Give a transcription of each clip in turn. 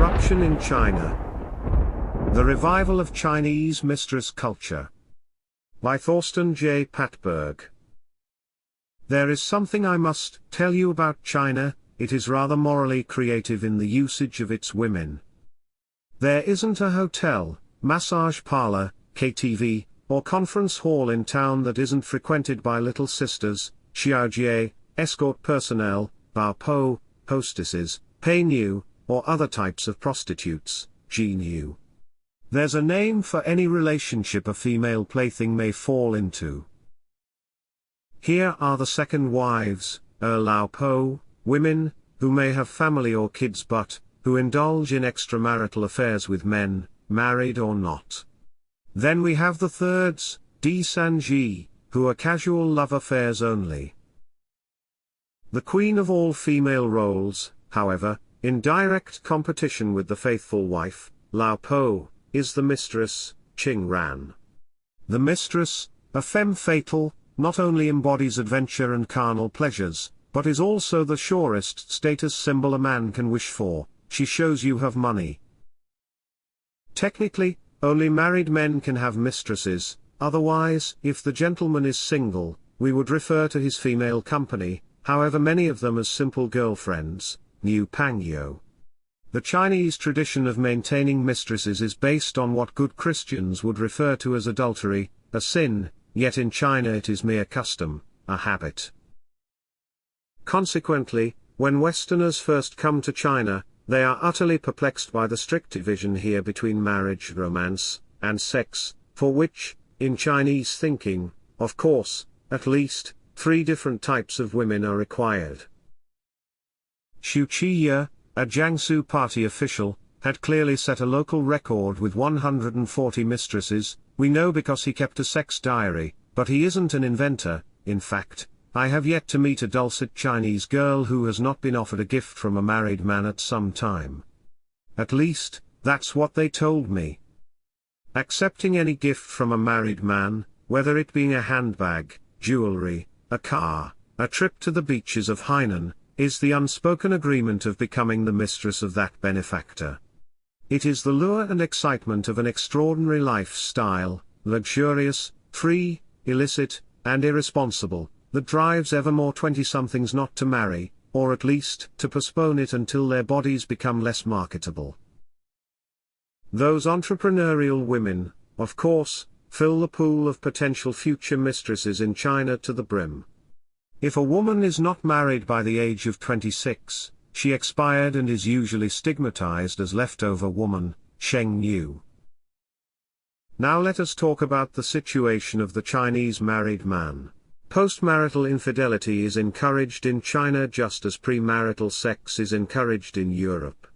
Corruption in China. The Revival of Chinese Mistress Culture. By Thorsten Pattberg. There is something I must tell you about China. It is rather morally creative in the usage of its women. There isn't a hotel, massage parlor, KTV, or conference hall in town that isn't frequented by little sisters, xiaojie, escort personnel, bao po, hostesses, pei nu, or other types of prostitutes, ji nu. There's a name for any relationship a female plaything may fall into. Here are the second wives, lao po, women, who may have family or kids but, who indulge in extramarital affairs with men, married or not. Then we have the thirds, di sanji, who are casual love affairs only. The queen of all female roles, however, in direct competition with the faithful wife, lao po, is the mistress, Qing ran. The mistress, a femme fatale, not only embodies adventure and carnal pleasures, but is also the surest status symbol a man can wish for. She shows you have money. Technically, only married men can have mistresses, otherwise, if the gentleman is single, we would refer to his female company, however many of them as simple girlfriends, niu pangyou. The Chinese tradition of maintaining mistresses is based on what good Christians would refer to as adultery, a sin, yet in China it is mere custom, a habit. Consequently, when Westerners first come to China, they are utterly perplexed by the strict division here between marriage, romance, and sex, for which, in Chinese thinking, of course, at least, 3 different types of women are required. Xu Qiye, a Jiangsu party official, had clearly set a local record with 140 mistresses. We know because he kept a sex diary, but he isn't an inventor. In fact, I have yet to meet a dulcet Chinese girl who has not been offered a gift from a married man at some time. At least, that's what they told me. Accepting any gift from a married man, whether it being a handbag, jewelry, a car, a trip to the beaches of Hainan, is the unspoken agreement of becoming the mistress of that benefactor. It is the lure and excitement of an extraordinary lifestyle, luxurious, free, illicit, and irresponsible, that drives ever more 20-somethings not to marry, or at least to postpone it until their bodies become less marketable. Those entrepreneurial women, of course, fill the pool of potential future mistresses in China to the brim. If a woman is not married by the age of 26, she expired and is usually stigmatized as leftover woman, sheng niu. Now let us talk about the situation of the Chinese married man. Postmarital infidelity is encouraged in China just as premarital sex is encouraged in Europe.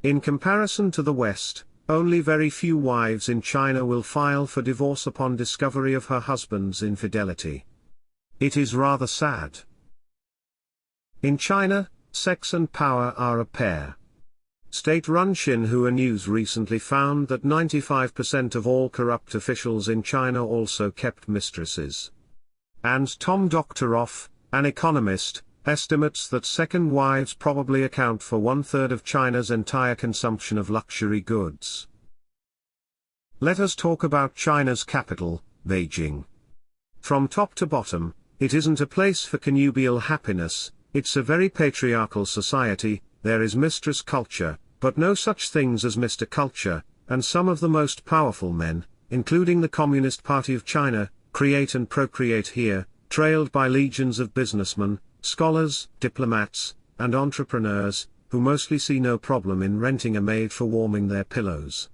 In comparison to the West, only very few wives in China will file for divorce upon discovery of her husband's infidelity. It is rather sad. In China, sex and power are a pair. State-run Xinhua News recently found that 95% of all corrupt officials in China also kept mistresses. And Tom Doctoroff, an economist, estimates that second wives probably account for 1/3 of China's entire consumption of luxury goods. Let us talk about China's capital, Beijing. From top to bottom, it isn't a place for connubial happiness. It's a very patriarchal society. There is mistress culture, but no such things as Mr. culture, and some of the most powerful men, including the Communist Party of China, create and procreate here, trailed by legions of businessmen, scholars, diplomats, and entrepreneurs, who mostly see no problem in renting a maid for warming their pillows.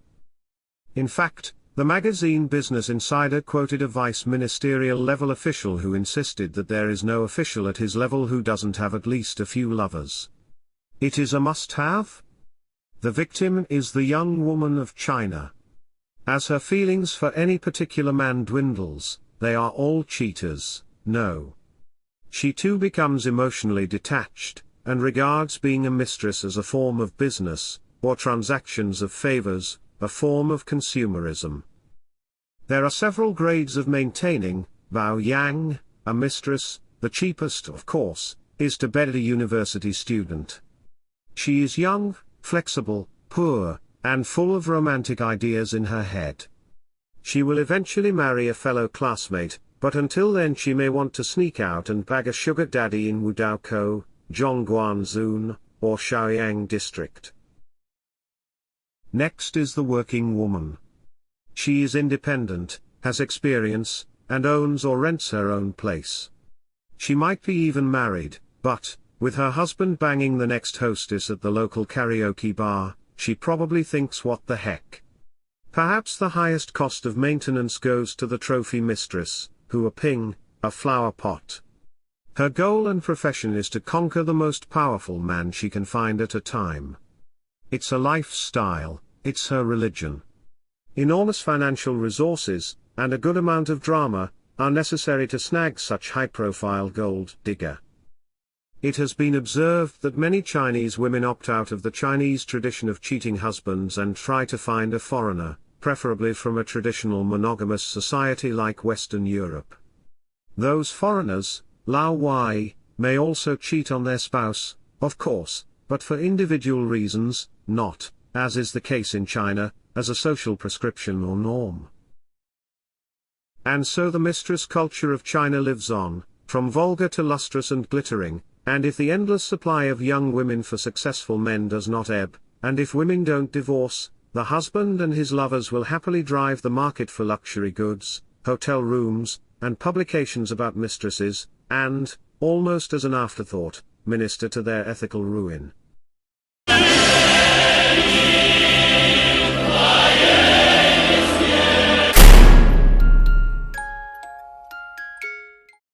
In fact, the magazine Business Insider quoted a vice-ministerial level official who insisted that there is no official at his level who doesn't have at least a few lovers. It is a must-have? The victim is the young woman of China. As her feelings for any particular man dwindles, they are all cheaters. No. She too becomes emotionally detached, and regards being a mistress as a form of business, or transactions of favors, a form of consumerism. There are several grades of maintaining, Bao Yang, a mistress. The cheapest, of course, is to bed a university student. She is young, flexible, poor, and full of romantic ideas in her head. She will eventually marry a fellow classmate, but until then she may want to sneak out and bag a sugar daddy in Wudaokou, Zhongguanzun, or Shaoyang district. Next is the working woman. She is independent, has experience, and owns or rents her own place. She might be even married, but, with her husband banging the next hostess at the local karaoke bar, she probably thinks, what the heck. Perhaps the highest cost of maintenance goes to the trophy mistress, who a flower pot. Her goal and profession is to conquer the most powerful man she can find at a time. It's a lifestyle, it's her religion. Enormous financial resources, and a good amount of drama, are necessary to snag such high-profile gold digger. It has been observed that many Chinese women opt out of the Chinese tradition of cheating husbands and try to find a foreigner, preferably from a traditional monogamous society like Western Europe. Those foreigners, Lao Wai, may also cheat on their spouse, of course, but for individual reasons, not, as is the case in China, as a social prescription or norm. And so the mistress culture of China lives on, from vulgar to lustrous and glittering, and if the endless supply of young women for successful men does not ebb, and if women don't divorce, the husband and his lovers will happily drive the market for luxury goods, hotel rooms, and publications about mistresses, and, almost as an afterthought, minister to their ethical ruin.